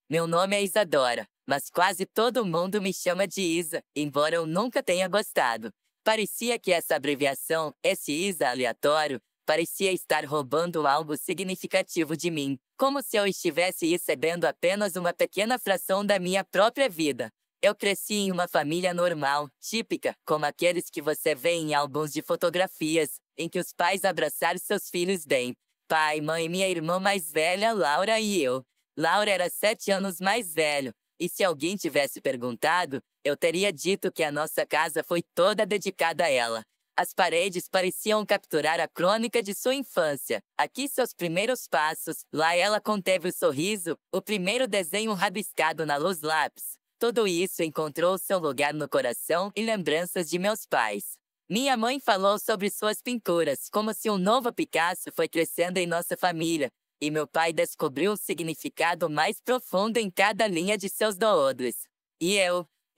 Meu nome é Isadora, mas quase todo mundo me chama de Isa, embora eu nunca tenha gostado. Parecia que essa abreviação, esse Isa aleatório, parecia estar roubando algo significativo de mim, como se eu estivesse recebendo apenas uma pequena fração da minha própria vida. Eu cresci em uma família normal, típica, como aqueles que você vê em álbuns de fotografias, em que os pais abraçaram seus filhos bem. Pai, mãe, minha irmã mais velha, Laura e eu. Laura era 7 anos mais velho, e se alguém tivesse perguntado, eu teria dito que a nossa casa foi toda dedicada a ela. As paredes pareciam capturar a crônica de sua infância. Aqui seus primeiros passos, lá ela conteve o sorriso, o primeiro desenho rabiscado na luz lápis. Tudo isso encontrou seu lugar no coração e lembranças de meus pais. Minha mãe falou sobre suas pinturas, como se um novo Picasso foi crescendo em nossa família, e meu pai descobriu o significado mais profundo em cada linha de seus doodles. E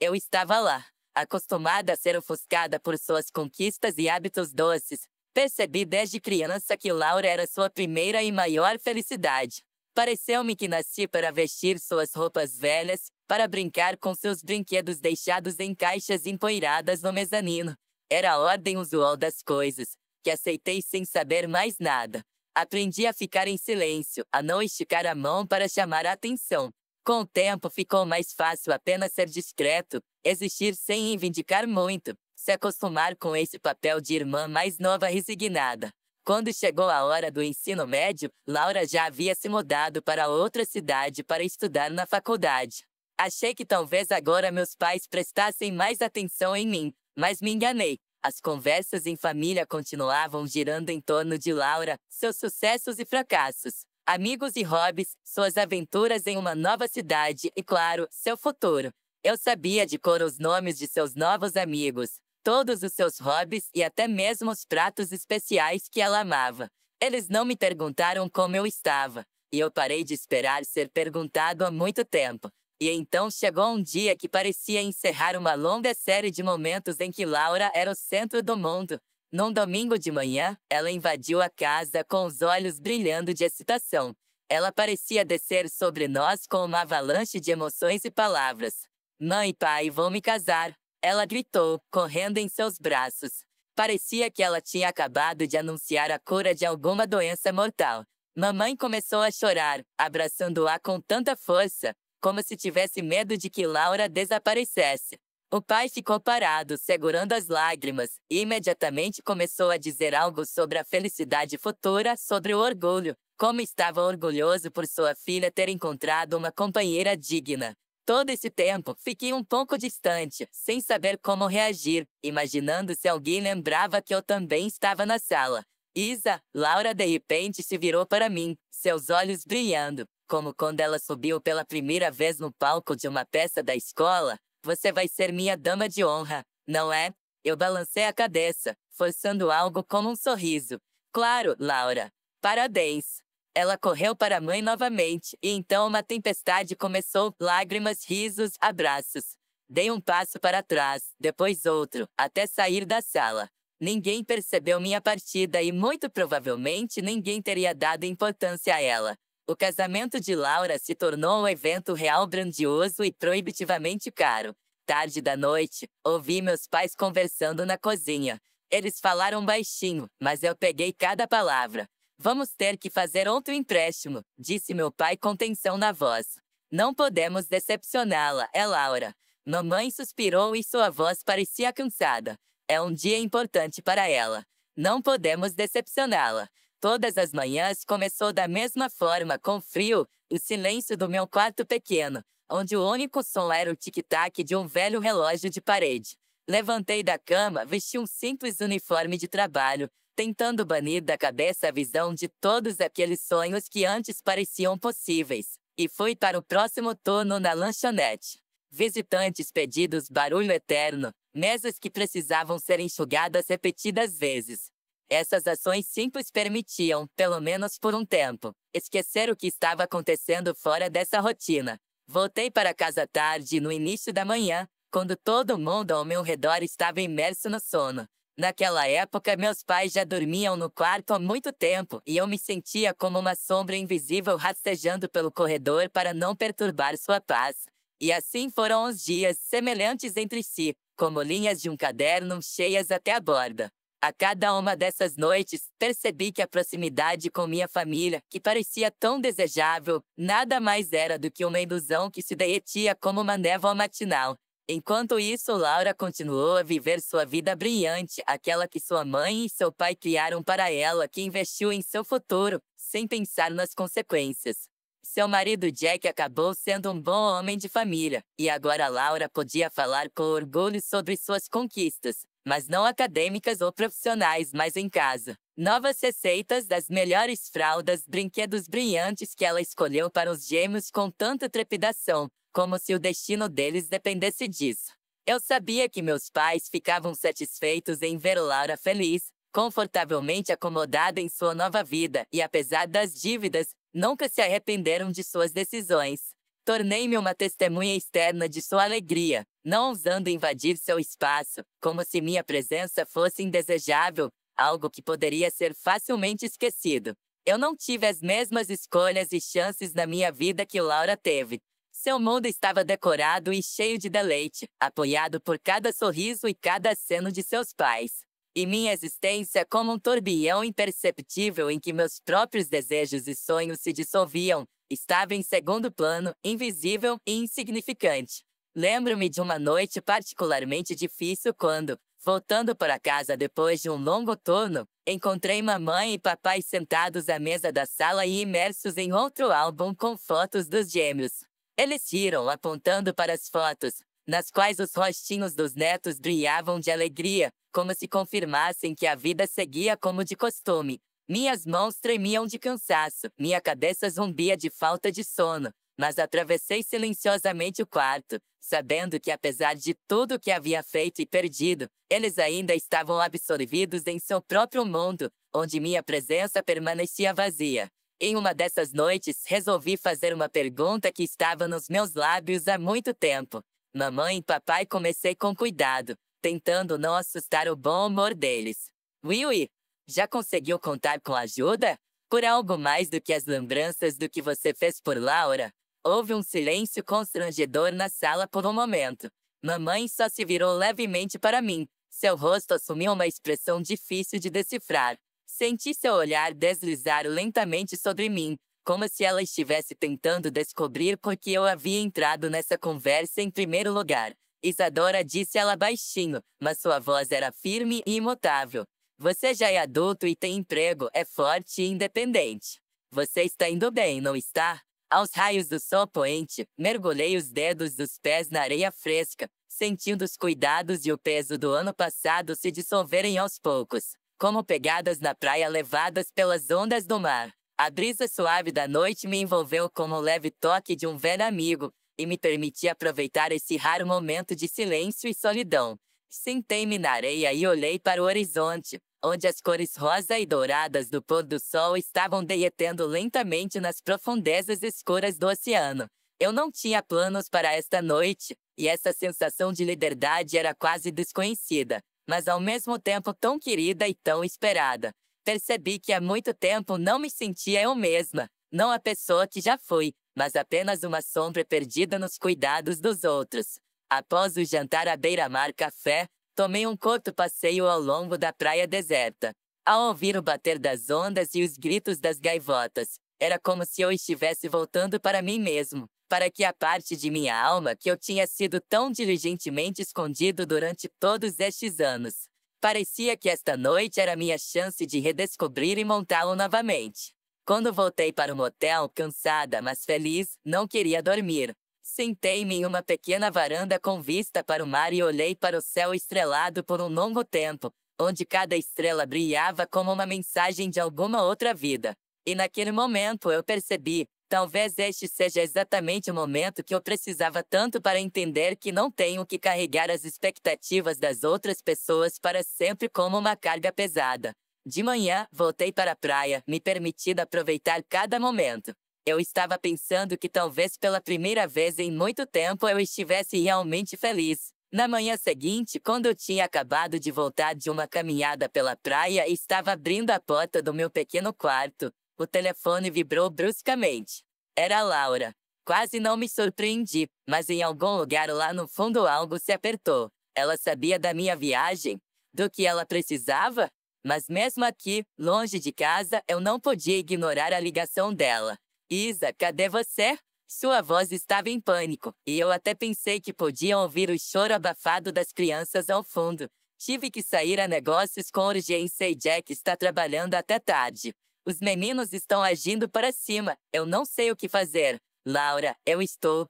eu estava lá, acostumada a ser ofuscada por suas conquistas e hábitos doces. Percebi desde criança que Laura era sua primeira e maior felicidade. Pareceu-me que nasci para vestir suas roupas velhas, para brincar com seus brinquedos deixados em caixas empoeiradas no mezanino. Era a ordem usual das coisas, que aceitei sem saber mais nada. Aprendi a ficar em silêncio, a não esticar a mão para chamar a atenção. Com o tempo ficou mais fácil apenas ser discreto, existir sem reivindicar muito, se acostumar com esse papel de irmã mais nova resignada. Quando chegou a hora do ensino médio, Laura já havia se mudado para outra cidade para estudar na faculdade. Achei que talvez agora meus pais prestassem mais atenção em mim, mas me enganei. As conversas em família continuavam girando em torno de Laura, seus sucessos e fracassos, amigos e hobbies, suas aventuras em uma nova cidade e, claro, seu futuro. Eu sabia de cor os nomes de seus novos amigos, todos os seus hobbies e até mesmo os pratos especiais que ela amava. Eles não me perguntaram como eu estava, e eu parei de esperar ser perguntado há muito tempo. E então chegou um dia que parecia encerrar uma longa série de momentos em que Laura era o centro do mundo. Num domingo de manhã, ela invadiu a casa com os olhos brilhando de excitação. Ela parecia descer sobre nós com uma avalanche de emoções e palavras. Mãe e pai vão me casar, ela gritou, correndo em seus braços. Parecia que ela tinha acabado de anunciar a cura de alguma doença mortal. Mamãe começou a chorar, abraçando-a com tanta força, como se tivesse medo de que Laura desaparecesse. O pai ficou parado, segurando as lágrimas, e imediatamente começou a dizer algo sobre a felicidade futura, sobre o orgulho, como estava orgulhoso por sua filha ter encontrado uma companheira digna. Todo esse tempo, fiquei um pouco distante, sem saber como reagir, imaginando se alguém lembrava que eu também estava na sala. Isa, Laura de repente se virou para mim, seus olhos brilhando, como quando ela subiu pela primeira vez no palco de uma peça da escola. Você vai ser minha dama de honra, não é? Eu balancei a cabeça, forçando algo como um sorriso. Claro, Laura. Parabéns. Ela correu para a mãe novamente, e então uma tempestade começou, lágrimas, risos, abraços. Dei um passo para trás, depois outro, até sair da sala. Ninguém percebeu minha partida e muito provavelmente ninguém teria dado importância a ela. O casamento de Laura se tornou um evento real grandioso e proibitivamente caro. Tarde da noite, ouvi meus pais conversando na cozinha. Eles falaram baixinho, mas eu peguei cada palavra. Vamos ter que fazer outro empréstimo, disse meu pai com tensão na voz. Não podemos decepcioná-la, é Laura. Mamãe suspirou e sua voz parecia cansada. É um dia importante para ela. Não podemos decepcioná-la. Todas as manhãs começou da mesma forma, com frio, o silêncio do meu quarto pequeno, onde o único som era o tic-tac de um velho relógio de parede. Levantei da cama, vesti um simples uniforme de trabalho, tentando banir da cabeça a visão de todos aqueles sonhos que antes pareciam possíveis, e fui para o próximo turno na lanchonete. Visitantes pedidos, barulho eterno, mesas que precisavam ser enxugadas repetidas vezes. Essas ações simples permitiam, pelo menos por um tempo, esquecer o que estava acontecendo fora dessa rotina. Voltei para casa tarde no início da manhã, quando todo mundo ao meu redor estava imerso no sono. Naquela época, meus pais já dormiam no quarto há muito tempo e eu me sentia como uma sombra invisível rastejando pelo corredor para não perturbar sua paz. E assim foram os dias, semelhantes entre si, como linhas de um caderno cheias até a borda. A cada uma dessas noites, percebi que a proximidade com minha família, que parecia tão desejável, nada mais era do que uma ilusão que se derretia como uma névoa matinal. Enquanto isso, Laura continuou a viver sua vida brilhante, aquela que sua mãe e seu pai criaram para ela, que investiu em seu futuro, sem pensar nas consequências. Seu marido Jack acabou sendo um bom homem de família, e agora Laura podia falar com orgulho sobre suas conquistas, mas não acadêmicas ou profissionais, mas em casa. Novas receitas das melhores fraldas, brinquedos brilhantes que ela escolheu para os gêmeos com tanta trepidação, como se o destino deles dependesse disso. Eu sabia que meus pais ficavam satisfeitos em ver Laura feliz, confortavelmente acomodada em sua nova vida, e apesar das dívidas, nunca se arrependeram de suas decisões. Tornei-me uma testemunha externa de sua alegria, não ousando invadir seu espaço, como se minha presença fosse indesejável, algo que poderia ser facilmente esquecido. Eu não tive as mesmas escolhas e chances na minha vida que Laura teve. Seu mundo estava decorado e cheio de deleite, apoiado por cada sorriso e cada aceno de seus pais. E minha existência como um turbilhão imperceptível em que meus próprios desejos e sonhos se dissolviam, estava em segundo plano, invisível e insignificante. Lembro-me de uma noite particularmente difícil quando, voltando para casa depois de um longo turno, encontrei mamãe e papai sentados à mesa da sala e imersos em outro álbum com fotos dos gêmeos. Eles riram apontando para as fotos, nas quais os rostinhos dos netos brilhavam de alegria, como se confirmassem que a vida seguia como de costume. Minhas mãos tremiam de cansaço, minha cabeça zumbia de falta de sono, mas atravessei silenciosamente o quarto, sabendo que apesar de tudo que havia feito e perdido, eles ainda estavam absorvidos em seu próprio mundo, onde minha presença permanecia vazia. Em uma dessas noites, resolvi fazer uma pergunta que estava nos meus lábios há muito tempo. Mamãe e papai, comecei com cuidado, tentando não assustar o bom humor deles. Willy, já conseguiu contar com ajuda? Por algo mais do que as lembranças do que você fez por Laura? Houve um silêncio constrangedor na sala por um momento. Mamãe só se virou levemente para mim. Seu rosto assumiu uma expressão difícil de decifrar. Senti seu olhar deslizar lentamente sobre mim, como se ela estivesse tentando descobrir por que eu havia entrado nessa conversa em primeiro lugar. Isadora, disse ela baixinho, mas sua voz era firme e imutável. Você já é adulto e tem emprego, é forte e independente. Você está indo bem, não está? Aos raios do sol poente, mergulhei os dedos dos pés na areia fresca, sentindo os cuidados e o peso do ano passado se dissolverem aos poucos, como pegadas na praia levadas pelas ondas do mar. A brisa suave da noite me envolveu como o leve toque de um velho amigo e me permitia aproveitar esse raro momento de silêncio e solidão. Sentei-me na areia e olhei para o horizonte, onde as cores rosa e douradas do pôr do sol estavam derretendo lentamente nas profundezas escuras do oceano. Eu não tinha planos para esta noite, e essa sensação de liberdade era quase desconhecida, mas ao mesmo tempo tão querida e tão esperada. Percebi que há muito tempo não me sentia eu mesma, não a pessoa que já fui, mas apenas uma sombra perdida nos cuidados dos outros. Após o jantar à beira-mar café, tomei um curto passeio ao longo da praia deserta. Ao ouvir o bater das ondas e os gritos das gaivotas, era como se eu estivesse voltando para mim mesmo, para que a parte de minha alma que eu tinha sido tão diligentemente escondido durante todos estes anos. Parecia que esta noite era minha chance de redescobrir e montá-lo novamente. Quando voltei para o motel, cansada, mas feliz, não queria dormir. Sentei-me em uma pequena varanda com vista para o mar e olhei para o céu estrelado por um longo tempo, onde cada estrela brilhava como uma mensagem de alguma outra vida. E naquele momento eu percebi, talvez este seja exatamente o momento que eu precisava tanto para entender que não tenho que carregar as expectativas das outras pessoas para sempre como uma carga pesada. De manhã, voltei para a praia, me permitindo aproveitar cada momento. Eu estava pensando que talvez pela primeira vez em muito tempo eu estivesse realmente feliz. Na manhã seguinte, quando eu tinha acabado de voltar de uma caminhada pela praia e estava abrindo a porta do meu pequeno quarto, o telefone vibrou bruscamente. Era a Laura. Quase não me surpreendi, mas em algum lugar lá no fundo algo se apertou. Ela sabia da minha viagem? Do que ela precisava? Mas mesmo aqui, longe de casa, eu não podia ignorar a ligação dela. Isa, cadê você? Sua voz estava em pânico, e eu até pensei que podiam ouvir o choro abafado das crianças ao fundo. Tive que sair a negócios com urgência e Jack está trabalhando até tarde. Os meninos estão agindo para cima, eu não sei o que fazer. Laura, eu estou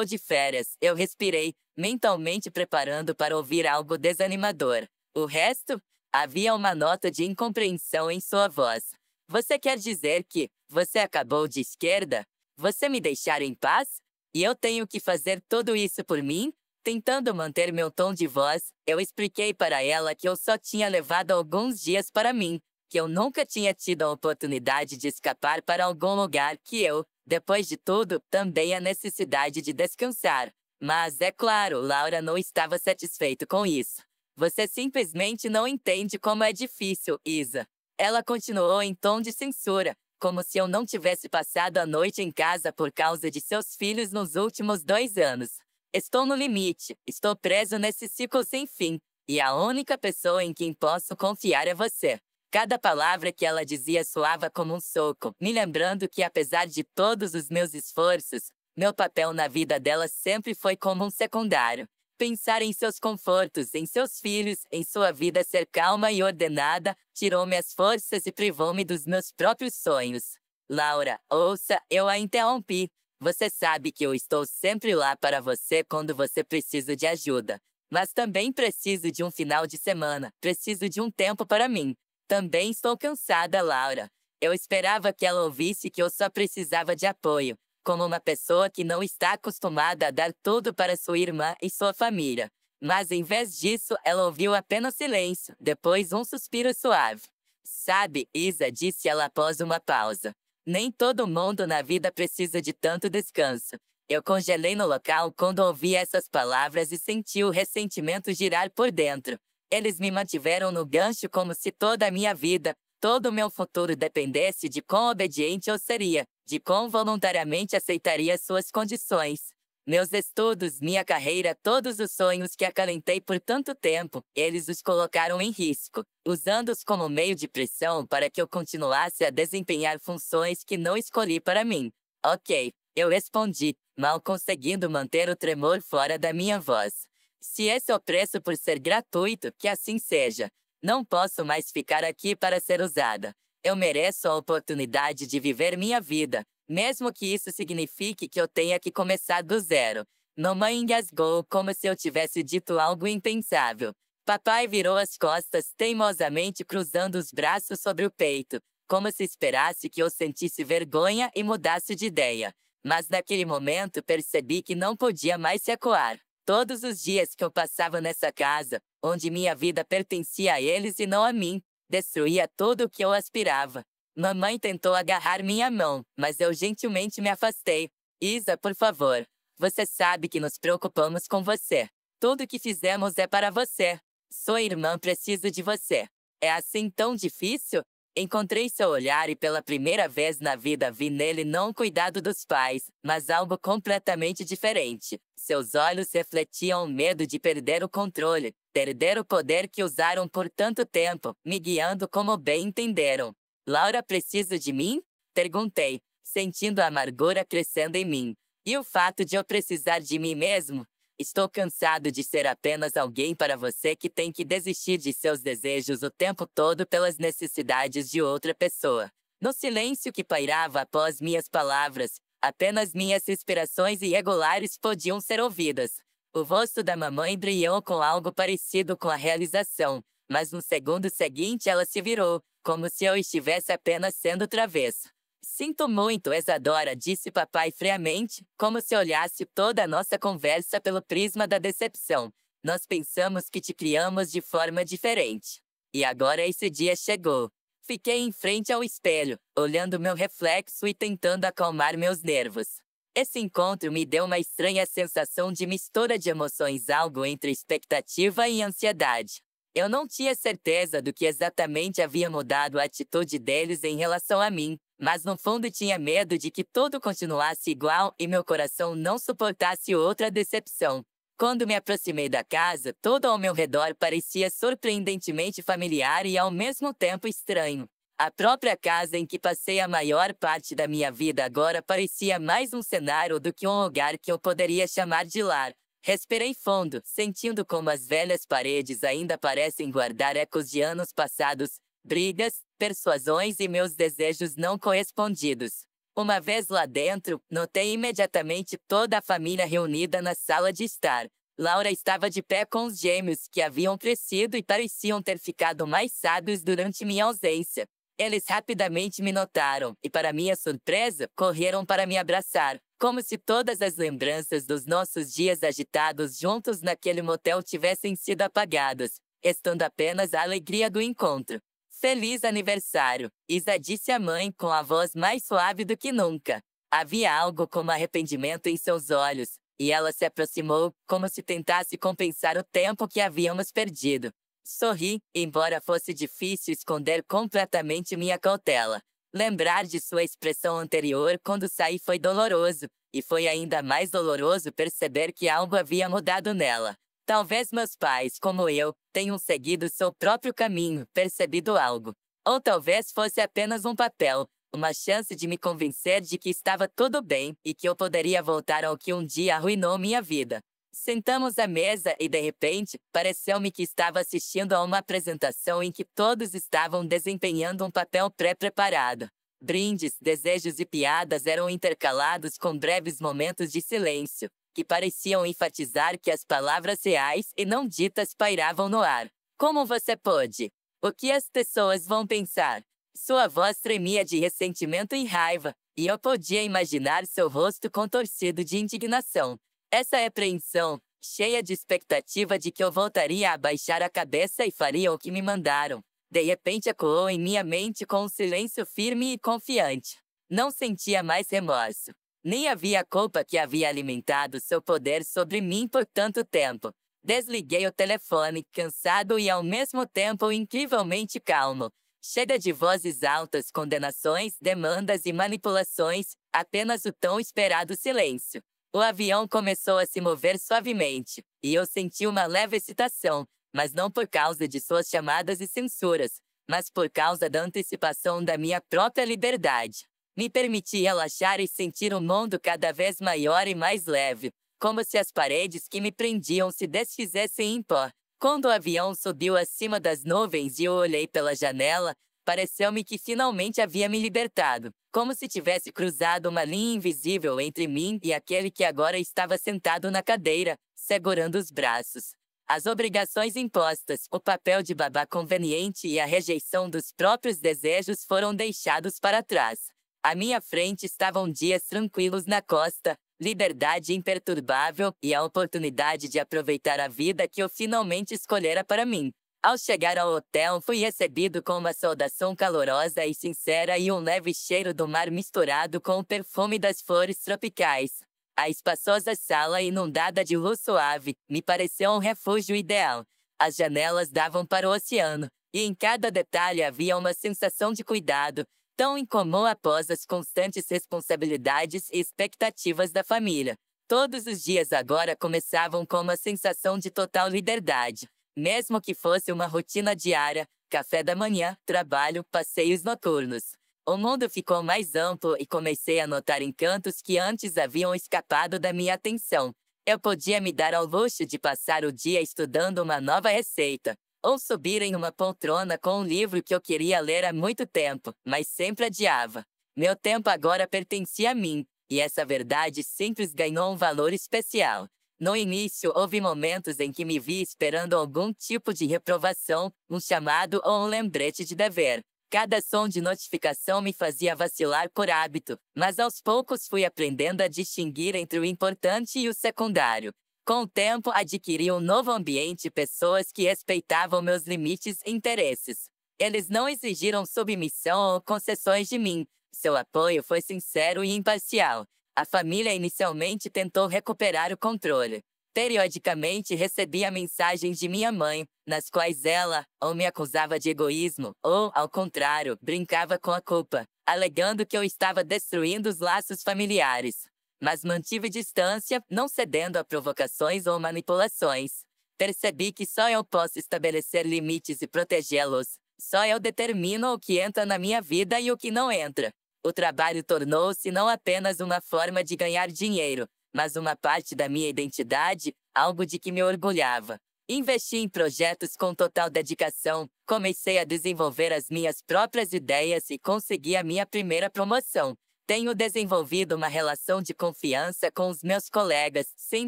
de férias, eu respirei, mentalmente preparando para ouvir algo desanimador. O resto? Havia uma nota de incompreensão em sua voz. Você quer dizer que você acabou de esquerda? Você me deixar em paz? E eu tenho que fazer tudo isso por mim? Tentando manter meu tom de voz, eu expliquei para ela que eu só tinha levado alguns dias para mim, que eu nunca tinha tido a oportunidade de escapar para algum lugar que eu, depois de tudo, também a necessidade de descansar. Mas, é claro, Laura não estava satisfeito com isso. Você simplesmente não entende como é difícil, Isa. Ela continuou em tom de censura, como se eu não tivesse passado a noite em casa por causa de seus filhos nos últimos 2 anos. Estou no limite, estou preso nesse ciclo sem fim, e a única pessoa em quem posso confiar é você. Cada palavra que ela dizia soava como um soco, me lembrando que apesar de todos os meus esforços, meu papel na vida dela sempre foi como um secundário. Pensar em seus confortos, em seus filhos, em sua vida ser calma e ordenada, tirou-me as forças e privou-me dos meus próprios sonhos. Laura, ouça, eu a interrompi. Você sabe que eu estou sempre lá para você quando você precisa de ajuda. Mas também preciso de um final de semana, preciso de um tempo para mim. Também estou cansada, Laura. Eu esperava que ela ouvisse que eu só precisava de apoio, como uma pessoa que não está acostumada a dar tudo para sua irmã e sua família. Mas em vez disso, ela ouviu apenas silêncio, depois um suspiro suave. Sabe, Isa, disse ela após uma pausa. Nem todo mundo na vida precisa de tanto descanso. Eu congelei no local quando ouvi essas palavras e senti o ressentimento girar por dentro. Eles me mantiveram no gancho como se toda a minha vida, todo o meu futuro dependesse de quão obediente eu seria, de quão voluntariamente aceitaria suas condições. Meus estudos, minha carreira, todos os sonhos que acalentei por tanto tempo, eles os colocaram em risco, usando-os como meio de pressão para que eu continuasse a desempenhar funções que não escolhi para mim. Ok, eu respondi, mal conseguindo manter o tremor fora da minha voz. Se esse é o preço por ser gratuito, que assim seja. Não posso mais ficar aqui para ser usada. Eu mereço a oportunidade de viver minha vida, mesmo que isso signifique que eu tenha que começar do zero. Mamãe engasgou como se eu tivesse dito algo impensável. Papai virou as costas teimosamente cruzando os braços sobre o peito, como se esperasse que eu sentisse vergonha e mudasse de ideia. Mas naquele momento percebi que não podia mais se acuar. Todos os dias que eu passava nessa casa, onde minha vida pertencia a eles e não a mim, destruía tudo o que eu aspirava. Mamãe tentou agarrar minha mão, mas eu gentilmente me afastei. Isa, por favor. Você sabe que nos preocupamos com você. Tudo que fizemos é para você. Sua irmã precisa de você. É assim tão difícil? Encontrei seu olhar e pela primeira vez na vida vi nele não o cuidado dos pais, mas algo completamente diferente. Seus olhos refletiam o medo de perder o controle, perder o poder que usaram por tanto tempo, me guiando como bem entenderam. Laura precisa de mim? Perguntei, sentindo a amargura crescendo em mim. E o fato de eu precisar de mim mesmo? Estou cansado de ser apenas alguém para você que tem que desistir de seus desejos o tempo todo pelas necessidades de outra pessoa. No silêncio que pairava após minhas palavras, apenas minhas respirações irregulares podiam ser ouvidas. O rosto da mamãe brilhou com algo parecido com a realização, mas no segundo seguinte ela se virou, como se eu estivesse apenas sendo travesso. Sinto muito, Isadora, disse papai friamente, como se olhasse toda a nossa conversa pelo prisma da decepção. Nós pensamos que te criamos de forma diferente. E agora esse dia chegou. Fiquei em frente ao espelho, olhando meu reflexo e tentando acalmar meus nervos. Esse encontro me deu uma estranha sensação de mistura de emoções, algo entre expectativa e ansiedade. Eu não tinha certeza do que exatamente havia mudado a atitude deles em relação a mim, mas no fundo tinha medo de que tudo continuasse igual e meu coração não suportasse outra decepção. Quando me aproximei da casa, tudo ao meu redor parecia surpreendentemente familiar e ao mesmo tempo estranho. A própria casa em que passei a maior parte da minha vida agora parecia mais um cenário do que um lugar que eu poderia chamar de lar. Respirei fundo, sentindo como as velhas paredes ainda parecem guardar ecos de anos passados, brigas, persuasões e meus desejos não correspondidos. Uma vez lá dentro, notei imediatamente toda a família reunida na sala de estar. Laura estava de pé com os gêmeos, que haviam crescido e pareciam ter ficado mais sábios durante minha ausência. Eles rapidamente me notaram e, para minha surpresa, correram para me abraçar, como se todas as lembranças dos nossos dias agitados juntos naquele motel tivessem sido apagadas, restando apenas a alegria do encontro. Feliz aniversário, Isa, disse a mãe com a voz mais suave do que nunca. Havia algo como arrependimento em seus olhos, e ela se aproximou, como se tentasse compensar o tempo que havíamos perdido. Sorri, embora fosse difícil esconder completamente minha cautela. Lembrar de sua expressão anterior quando saí foi doloroso, e foi ainda mais doloroso perceber que algo havia mudado nela. Talvez meus pais, como eu, tenham seguido seu próprio caminho, percebido algo. Ou talvez fosse apenas um papel, uma chance de me convencer de que estava tudo bem e que eu poderia voltar ao que um dia arruinou minha vida. Sentamos à mesa e, de repente, pareceu-me que estava assistindo a uma apresentação em que todos estavam desempenhando um papel pré-preparado. Brindes, desejos e piadas eram intercalados com breves momentos de silêncio, que pareciam enfatizar que as palavras reais e não ditas pairavam no ar. Como você pôde? O que as pessoas vão pensar? Sua voz tremia de ressentimento e raiva, e eu podia imaginar seu rosto contorcido de indignação. Essa apreensão, cheia de expectativa de que eu voltaria a baixar a cabeça e faria o que me mandaram, de repente ecoou em minha mente com um silêncio firme e confiante. Não sentia mais remorso. Nem havia culpa que havia alimentado seu poder sobre mim por tanto tempo. Desliguei o telefone, cansado e ao mesmo tempo incrivelmente calmo. Chega de vozes altas, condenações, demandas e manipulações, apenas o tão esperado silêncio. O avião começou a se mover suavemente, e eu senti uma leve excitação, mas não por causa de suas chamadas e censuras, mas por causa da antecipação da minha própria liberdade. Me permiti relaxar e sentir o mundo cada vez maior e mais leve, como se as paredes que me prendiam se desfizessem em pó. Quando o avião subiu acima das nuvens e eu olhei pela janela, pareceu-me que finalmente havia me libertado, como se tivesse cruzado uma linha invisível entre mim e aquele que agora estava sentado na cadeira, segurando os braços. As obrigações impostas, o papel de babá conveniente e a rejeição dos próprios desejos foram deixados para trás. À minha frente estavam dias tranquilos na costa, liberdade imperturbável e a oportunidade de aproveitar a vida que eu finalmente escolhera para mim. Ao chegar ao hotel, fui recebido com uma saudação calorosa e sincera e um leve cheiro do mar misturado com o perfume das flores tropicais. A espaçosa sala, inundada de luz suave, me pareceu um refúgio ideal. As janelas davam para o oceano, e em cada detalhe havia uma sensação de cuidado, tão incomum após as constantes responsabilidades e expectativas da família. Todos os dias agora começavam com uma sensação de total liberdade. Mesmo que fosse uma rotina diária, café da manhã, trabalho, passeios noturnos. O mundo ficou mais amplo e comecei a notar encantos que antes haviam escapado da minha atenção. Eu podia me dar ao luxo de passar o dia estudando uma nova receita, ou subir em uma poltrona com um livro que eu queria ler há muito tempo, mas sempre adiava. Meu tempo agora pertencia a mim, e essa verdade simples ganhou um valor especial. No início, houve momentos em que me vi esperando algum tipo de reprovação, um chamado ou um lembrete de dever. Cada som de notificação me fazia vacilar por hábito, mas aos poucos fui aprendendo a distinguir entre o importante e o secundário. Com o tempo, adquiri um novo ambiente e pessoas que respeitavam meus limites e interesses. Eles não exigiram submissão ou concessões de mim. Seu apoio foi sincero e imparcial. A família inicialmente tentou recuperar o controle. Periodicamente recebia mensagens de minha mãe, nas quais ela ou me acusava de egoísmo, ou, ao contrário, brincava com a culpa, alegando que eu estava destruindo os laços familiares. Mas mantive distância, não cedendo a provocações ou manipulações. Percebi que só eu posso estabelecer limites e protegê-los. Só eu determino o que entra na minha vida e o que não entra. O trabalho tornou-se não apenas uma forma de ganhar dinheiro, mas uma parte da minha identidade, algo de que me orgulhava. Investi em projetos com total dedicação, comecei a desenvolver as minhas próprias ideias e consegui a minha primeira promoção. Tenho desenvolvido uma relação de confiança com os meus colegas, sem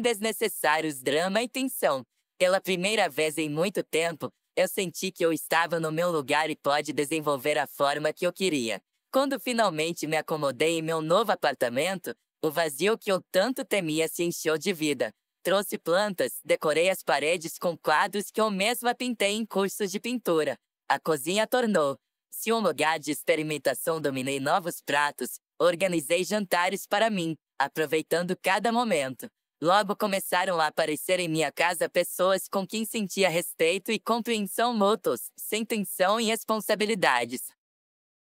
desnecessários drama e tensão. Pela primeira vez em muito tempo, eu senti que eu estava no meu lugar e pude desenvolver a forma que eu queria. Quando finalmente me acomodei em meu novo apartamento, o vazio que eu tanto temia se encheu de vida. Trouxe plantas, decorei as paredes com quadros que eu mesma pintei em cursos de pintura. A cozinha tornou-se um lugar de experimentação. Dominei novos pratos, organizei jantares para mim, aproveitando cada momento. Logo começaram a aparecer em minha casa pessoas com quem sentia respeito e compreensão mútuos, sem tensão e responsabilidades.